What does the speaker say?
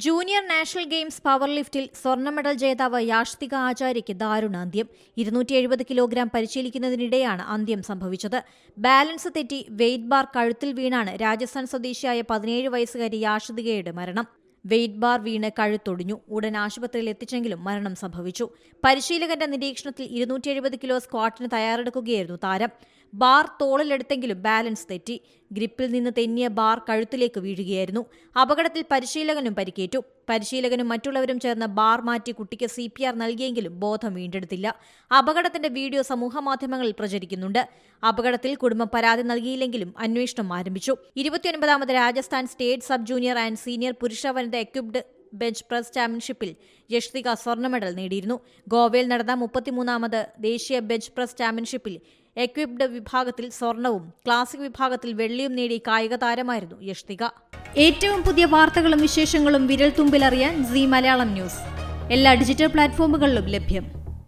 Junior national games power ലിഫ്റ്റിൽ സ്വർണ്ണ medal ജേതാവ് യാഷ്തിക ആചാര്യയ്ക്ക് ദാരുണാന്ത്യം. 270 കിലോഗ്രാം പരിശീലിക്കുന്നതിനിടെയാണ് അന്ത്യം സംഭവിച്ചത്. ബാലൻസ് തെറ്റി വെയ്റ്റ് ബാർ കഴുത്തിൽ വീണാണ് രാജസ്ഥാൻ സ്വദേശിയായ 17 വയസ്സുകാരി യാഷ്തികയുടെ മരണം. വെയ്റ്റ് ബാർ വീണ് കഴുത്തൊടിഞ്ഞു. ഉടൻ ആശുപത്രിയിൽ എത്തിച്ചെങ്കിലും മരണം സംഭവിച്ചു. പരിശീലകന്റെ നിരീക്ഷണത്തിൽ 270 കിലോ സ്ക്വാട്ടിന് തയ്യാറെടുക്കുകയായിരുന്നു താരം. ബാർ തോളിലെടുത്തെങ്കിലും ബാലൻസ് തെറ്റി. ഗ്രിപ്പിൽ നിന്ന് തെന്നിയ ബാർ കഴുത്തിലേക്ക് വീഴുകയായിരുന്നു. അപകടത്തിൽ പരിശീലകനും പരിക്കേറ്റു. പരിശീലകനും മറ്റുള്ളവരും ചേർന്ന് ബാർ മാറ്റി കുട്ടിക്ക് CPR നൽകിയെങ്കിലും ബോധം വീണ്ടെടുത്തില്ല. അപകടത്തിന്റെ വീഡിയോ സമൂഹമാധ്യമങ്ങളിൽ പ്രചരിക്കുന്നുണ്ട്. അപകടത്തിൽ കുടുംബം പരാതി നൽകിയില്ലെങ്കിലും അന്വേഷണം ആരംഭിച്ചു. 29ാമത് Rajasthan state sub junior and senior പുരുഷ വനിത എക്വിപ്ഡ് ബെഞ്ച് പ്രസ് ചാമ്പ്യൻഷിപ്പിൽ യഷ്തിക സ്വർണ്ണ മെഡൽ നേടിയിരുന്നു. ഗോവയിൽ നടന്ന 33ാമത് ദേശീയ ബെഞ്ച് പ്രസ് ചാമ്പ്യൻഷിപ്പിൽ എക്വിപ്ഡ് വിഭാഗത്തിൽ സ്വർണവും ക്ലാസിക് വിഭാഗത്തിൽ വെള്ളിയും നേടി കായിക താരമായിരുന്നു യഷ്തിക. ഏറ്റവും പുതിയ വാർത്തകളും വിശേഷങ്ങളും വിരൽ തുമ്പിലറിയാൻ Zee മലയാളം ന്യൂസ് എല്ലാ ഡിജിറ്റൽ പ്ലാറ്റ്ഫോമുകളിലും ലഭ്യം.